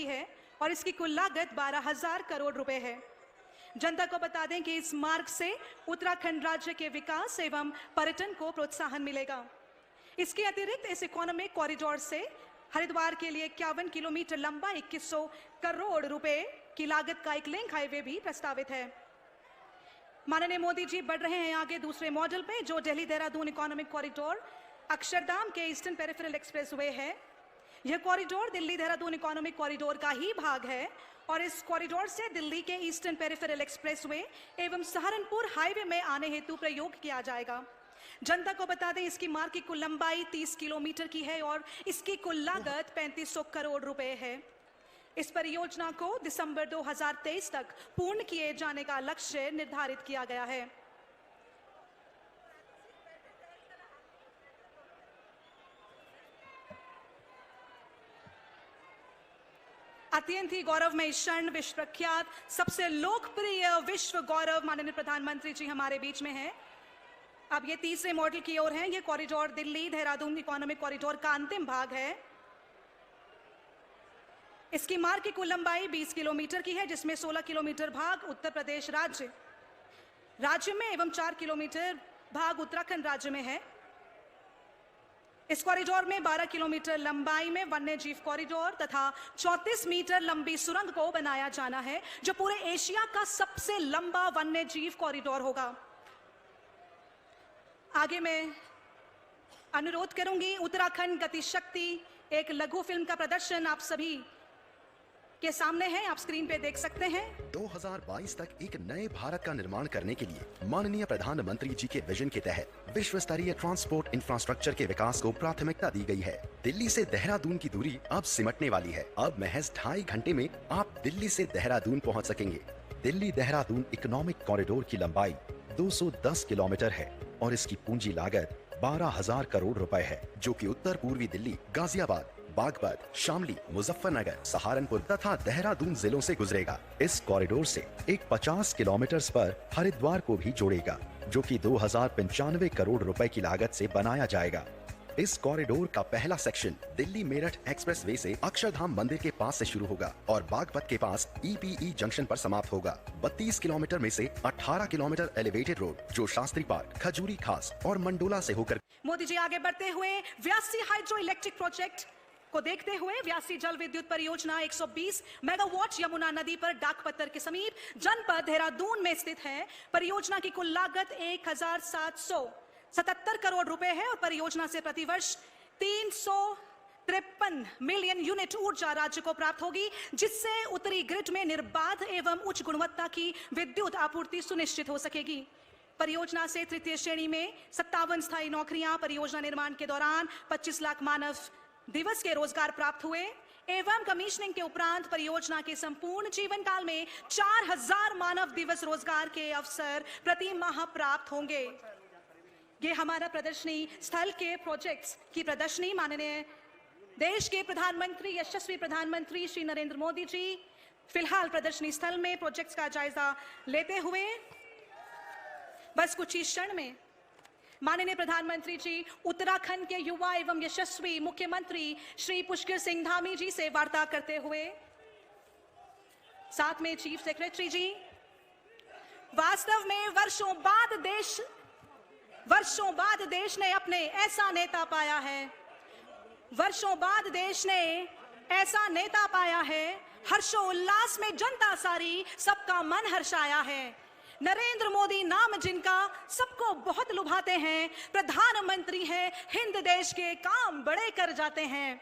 की है और इसकी कुल लागत 12,000 करोड़ रुपए है। जनता को बता दें कि इस मार्ग से उत्तराखंड राज्य के विकास एवं पर्यटन को प्रोत्साहन मिलेगा। इसके अतिरिक्त इस इकोनॉमिक कॉरिडोर से हरिद्वार के लिए 51 किलोमीटर लंबा 2100 करोड़ रुपए की लागत का एक लिंक हाईवे भी प्रस्तावित है। माननीय मोदी जी बढ़ रहे हैं आगे दूसरे मॉडल पे, जो दिल्ली देहरादून इकोनॉमिक कॉरिडोर अक्षरधाम के ईस्टर्न पेरिफेरल एक्सप्रेसवे है। यह corridor Delhi Dehradun economic corridor का ही भाग है और इस कॉरिडोर से दिल्ली के ईस्टर्न पेरिफेरल एक्सप्रेसवे एवं सहारनपुर हाईवे में आने हेतु प्रयोग किया जाएगा। जनता को बता दें इसकी मार्ग की कुल लंबाई 30 किलोमीटर की है और इसकी कुल लागत 3500 करोड़ रुपए है। इस परियोजना को दिसंबर 2023 तक पूर्ण किए जाने का लक्ष्य निर्धारित किया गया है। अत्यंत ही गौरवमय क्षण, विश्व प्रख्यात सबसे लोकप्रिय विश्व गौरव माननीय प्रधानमंत्री जी हमारे बीच में हैं। अब ये तीसरे मॉडल की ओर है। ये corridor Delhi Dehradun economic corridor का अंतिम भाग है। इसकी मार्ग की कुल लंबाई 20 किलोमीटर की है, जिसमें 16 किलोमीटर भाग उत्तर प्रदेश राज्य में एवं 4 किलोमीटर भाग उत्तराखंड राज्य में है। इस कॉरिडोर में 12 किलोमीटर लंबाई में वन्य जीव कॉरिडोर तथा 34 मीटर लंबी सुरंग को बनाया जाना है, जो पूरे एशिया का सबसे लंबा वन्य जीव कॉरिडोर होगा। आगे मैं अनुरोध करूंगी, उत्तराखंड गति शक्ति एक लघु फिल्म का प्रदर्शन आप सभी के सामने है, आप स्क्रीन पे देख सकते हैं। 2022 तक एक नए भारत का निर्माण करने के लिए माननीय प्रधानमंत्री जी के विजन के तहत विश्व स्तरीय ट्रांसपोर्ट इंफ्रास्ट्रक्चर के विकास को प्राथमिकता दी गई है। दिल्ली से देहरादून की दूरी अब सिमटने वाली है। अब महज 2.5 घंटे में आप दिल्ली से देहरादून पहुंच सकेंगे। दिल्ली देहरादून इकोनॉमिक कॉरिडोर की लंबाई 210 किलोमीटर है और इसकी पूंजी लागत 12,000 करोड़ रुपए है, जो कि उत्तर पूर्वी दिल्ली, गाजियाबाद, बागपत, शामली, मुजफ्फरनगर, सहारनपुर तथा देहरादून जिलों से गुजरेगा। इस कॉरिडोर से एक 50 किलोमीटर पर हरिद्वार को भी जोड़ेगा, जो कि 2,095 करोड़ रुपए की लागत से बनाया जाएगा। इस कॉरिडोर का पहला सेक्शन दिल्ली मेरठ एक्सप्रेसवे से अक्षरधाम मंदिर के पास से शुरू होगा और बागपत के पास EPE जंक्शन पर समाप्त होगा। 32 किलोमीटर में से 18 किलोमीटर एलिवेटेड रोड, जो शास्त्री पार्क, खजूरी खास और मंडोला से होकर। मोदी जी आगे बढ़ते हुए व्यासी हाइड्रो इलेक्ट्रिक प्रोजेक्ट को देखते हुए व्यासी जल विद्युत परियोजना 120 मेगावाट यमुना नदी पर डाकपत्तर के समीप जनपद देहरादून में स्थित है। परियोजना की कुल लागत 1,777 करोड़ रुपए है और परियोजना से प्रतिवर्ष 353 मिलियन यूनिट ऊर्जा राज्य को प्राप्त होगी, जिससे उत्तरी ग्रिड में निर्बाध एवं उच्च गुणवत्ता की विद्युत आपूर्ति सुनिश्चित हो सकेगी। परियोजना से तृतीय श्रेणी में 57 स्थायी नौकरियां, परियोजना निर्माण के दौरान 25 लाख मानव दिवस के रोजगार प्राप्त हुए एवं कमीशनिंग के उपरांत परियोजना के संपूर्ण जीवन काल में 4,000 मानव दिवस रोजगार के अवसर प्रति माह प्राप्त होंगे। ये हमारा प्रदर्शनी स्थल के प्रोजेक्ट्स की प्रदर्शनी माननीय देश के प्रधानमंत्री, यशस्वी प्रधानमंत्री श्री नरेंद्र मोदी जी फिलहाल प्रदर्शनी स्थल में प्रोजेक्ट्स का जायजा लेते हुए बस कुछ ही क्षण में माननीय प्रधानमंत्री जी उत्तराखंड के युवा एवं यशस्वी मुख्यमंत्री श्री पुष्कर सिंह धामी जी से वार्ता करते हुए, साथ में चीफ सेक्रेटरी जी। वास्तव में वर्षों बाद देश ने अपने ऐसा नेता पाया है, वर्षों बाद देश ने ऐसा नेता पाया है, हर्षोल्लास में जनता सारी सबका मन हर्षाया है। नरेंद्र मोदी नाम जिनका सबको बहुत लुभाते हैं, प्रधानमंत्री हैं, हिंद देश के काम बड़े कर जाते हैं।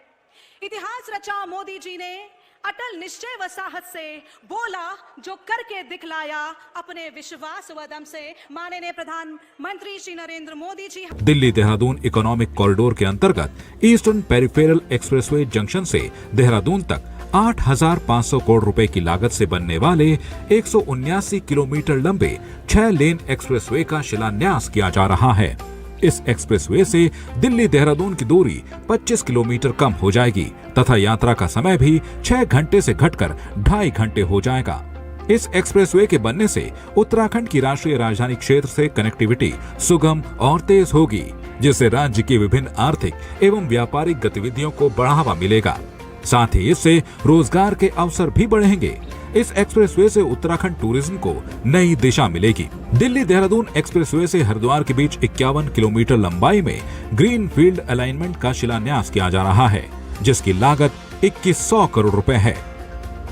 इतिहास रचा मोदी जी ने अटल निश्चय व साहस से बोला जो करके दिखलाया अपने विश्वास व दम से। माननीय प्रधानमंत्री श्री नरेंद्र मोदी जी दिल्ली देहरादून इकोनॉमिक कॉरिडोर के अंतर्गत ईस्टर्न पेरिफेरल एक्सप्रेसवे जंक्शन से देहरादून तक 8,500 करोड़ रुपए की लागत से बनने वाले 179 किलोमीटर लंबे 6 लेन एक्सप्रेसवे का शिलान्यास किया जा रहा है। इस एक्सप्रेसवे से दिल्ली देहरादून की दूरी 25 किलोमीटर कम हो जाएगी तथा यात्रा का समय भी 6 घंटे से घटकर 2.5 घंटे हो जाएगा। इस एक्सप्रेसवे के बनने से उत्तराखंड की राष्ट्रीय राजधानी क्षेत्र से कनेक्टिविटी सुगम और तेज होगी, जिससे राज्य की विभिन्न आर्थिक एवं व्यापारिक गतिविधियों को बढ़ावा मिलेगा। साथ ही इससे रोजगार के अवसर भी बढ़ेंगे। इस एक्सप्रेसवे से उत्तराखंड टूरिज्म को नई दिशा मिलेगी। दिल्ली देहरादून एक्सप्रेसवे से हरिद्वार के बीच 51 किलोमीटर लंबाई में ग्रीन फील्ड अलाइनमेंट का शिलान्यास किया जा रहा है, जिसकी लागत 2100 करोड़ रुपए है।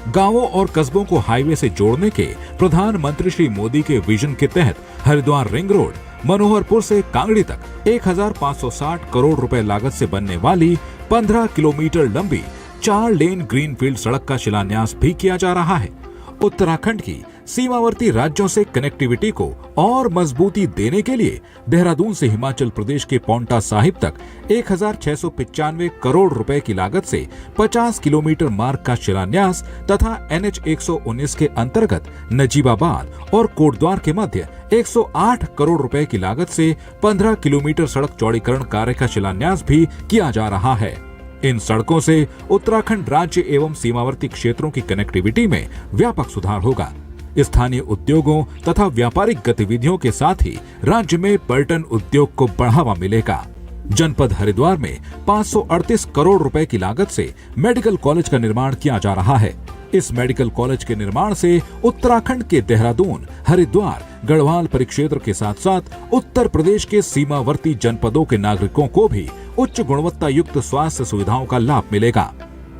गांवों और कस्बों को हाईवे से जोड़ने के प्रधानमंत्री श्री मोदी के विजन के तहत हरिद्वार रिंग रोड, मनोहरपुर से कांगड़ी तक 1560 करोड़ रुपए लागत से बनने वाली 15 किलोमीटर लंबी 4 लेन ग्रीनफील्ड सड़क का शिलान्यास भी किया जा रहा है। उत्तराखंड की सीमावर्ती राज्यों से कनेक्टिविटी को और मजबूती देने के लिए देहरादून से हिमाचल प्रदेश के पांवटा साहिब तक 1695 करोड़ रुपए की लागत से 50 किलोमीटर मार्ग का शिलान्यास तथा NH 119 के अंतर्गत नजीबाबाद और कोटद्वार के मध्य 108 करोड़ रुपए की लागत से 15 किलोमीटर सड़क चौड़ीकरण कार्य का शिलान्यास भी किया जा रहा है। इन सड़कों से उत्तराखंड राज्य एवं सीमावर्ती क्षेत्रों की कनेक्टिविटी में व्यापक सुधार होगा। स्थानीय उद्योगों तथा व्यापारिक गतिविधियों के साथ ही राज्य में पर्यटन उद्योग को बढ़ावा मिलेगा। जनपद हरिद्वार में 538 करोड़ रुपए की लागत से मेडिकल कॉलेज का निर्माण किया जा रहा है। इस मेडिकल कॉलेज के निर्माण से उत्तराखंड के देहरादून, हरिद्वार, गढ़वाल परिक्षेत्र के साथ साथ उत्तर प्रदेश के सीमावर्ती जनपदों के नागरिकों को भी उच्च गुणवत्ता युक्त स्वास्थ्य सुविधाओं का लाभ मिलेगा।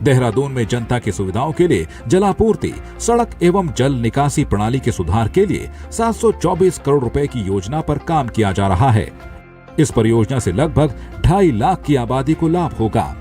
देहरादून में जनता की सुविधाओं के लिए जलापूर्ति, सड़क एवं जल निकासी प्रणाली के सुधार के लिए 724 करोड़ रुपए की योजना पर काम किया जा रहा है। इस परियोजना से लगभग 2.5 लाख की आबादी को लाभ होगा।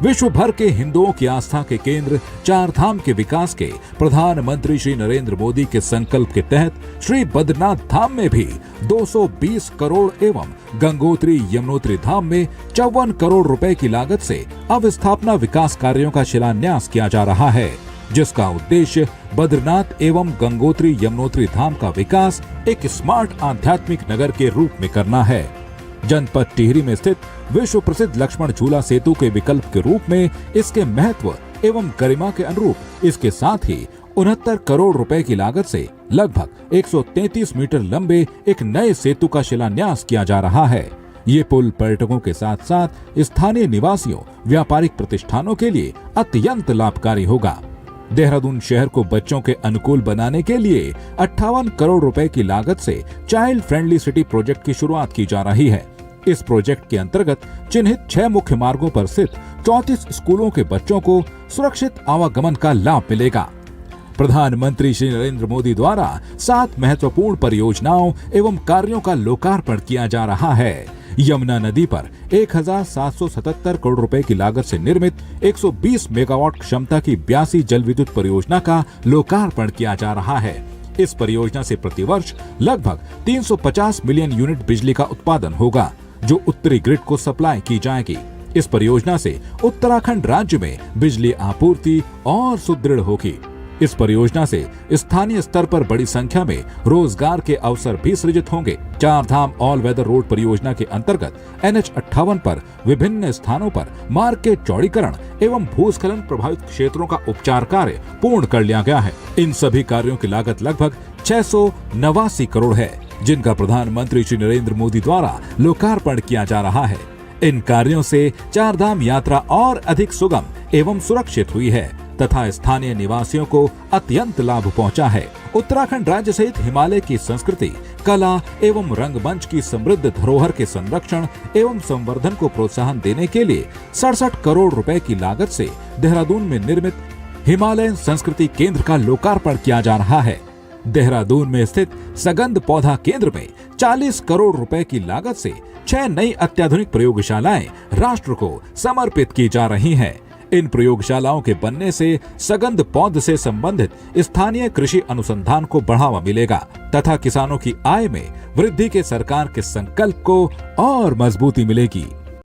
विश्व भर के हिंदुओं की आस्था के केंद्र चार धाम के विकास के प्रधानमंत्री श्री नरेंद्र मोदी के संकल्प के तहत श्री बद्रीनाथ धाम में भी 220 करोड़ एवं गंगोत्री यमुनोत्री धाम में 54 करोड़ रुपए की लागत से अवस्थापना विकास कार्यों का शिलान्यास किया जा रहा है, जिसका उद्देश्य बद्रीनाथ एवं गंगोत्री यमुनोत्री धाम का विकास एक स्मार्ट आध्यात्मिक नगर के रूप में करना है। जनपद टिहरी में स्थित विश्व प्रसिद्ध लक्ष्मण झूला सेतु के विकल्प के रूप में इसके महत्व एवं गरिमा के अनुरूप इसके साथ ही 69 करोड़ रुपए की लागत से लगभग 133 मीटर लंबे एक नए सेतु का शिलान्यास किया जा रहा है। ये पुल पर्यटकों के साथ साथ स्थानीय निवासियों, व्यापारिक प्रतिष्ठानों के लिए अत्यंत लाभकारी होगा। देहरादून शहर को बच्चों के अनुकूल बनाने के लिए 58 करोड़ रुपए की लागत से चाइल्ड फ्रेंडली सिटी प्रोजेक्ट की शुरुआत की जा रही है। इस प्रोजेक्ट के अंतर्गत चिन्हित 6 मुख्य मार्गों पर स्थित 34 स्कूलों के बच्चों को सुरक्षित आवागमन का लाभ मिलेगा। प्रधानमंत्री श्री नरेंद्र मोदी द्वारा 7 महत्वपूर्ण परियोजनाओं एवं कार्यों का लोकार्पण किया जा रहा है। यमुना नदी पर 1777 करोड़ रुपए की लागत से निर्मित 120 मेगावाट क्षमता की 82 जल विद्युत परियोजना का लोकार्पण किया जा रहा है। इस परियोजना से प्रतिवर्ष लगभग 350 मिलियन यूनिट बिजली का उत्पादन होगा, जो उत्तरी ग्रिड को सप्लाई की जाएगी। इस परियोजना से उत्तराखंड राज्य में बिजली आपूर्ति और सुदृढ़ होगी। इस परियोजना से स्थानीय स्तर पर बड़ी संख्या में रोजगार के अवसर भी सृजित होंगे। चार धाम ऑल वेदर रोड परियोजना के अंतर्गत NH 58 पर विभिन्न स्थानों पर मार्ग के चौड़ीकरण एवं भूस्खलन प्रभावित क्षेत्रों का उपचार कार्य पूर्ण कर लिया गया है। इन सभी कार्यों की लागत लगभग 689 करोड़ है, जिनका प्रधानमंत्री श्री नरेंद्र मोदी द्वारा लोकार्पण किया जा रहा है। इन कार्यों से चार धाम यात्रा और अधिक सुगम एवं सुरक्षित हुई है तथा स्थानीय निवासियों को अत्यंत लाभ पहुंचा है। उत्तराखंड राज्य सहित हिमालय की संस्कृति, कला एवं रंगमंच की समृद्ध धरोहर के संरक्षण एवं संवर्धन को प्रोत्साहन देने के लिए 67 करोड़ रुपए की लागत से देहरादून में निर्मित हिमालयन संस्कृति केंद्र का लोकार्पण किया जा रहा है। देहरादून में स्थित सगंध पौधा केंद्र में 40 करोड़ रुपए की लागत से 6 नई अत्याधुनिक प्रयोगशालाएं राष्ट्र को समर्पित की जा रही हैं। इन प्रयोगशालाओं के बनने से सगंध पौध से संबंधित स्थानीय कृषि अनुसंधान को बढ़ावा मिलेगा तथा किसानों की आय में वृद्धि के सरकार के संकल्प को और मजबूती मिलेगी।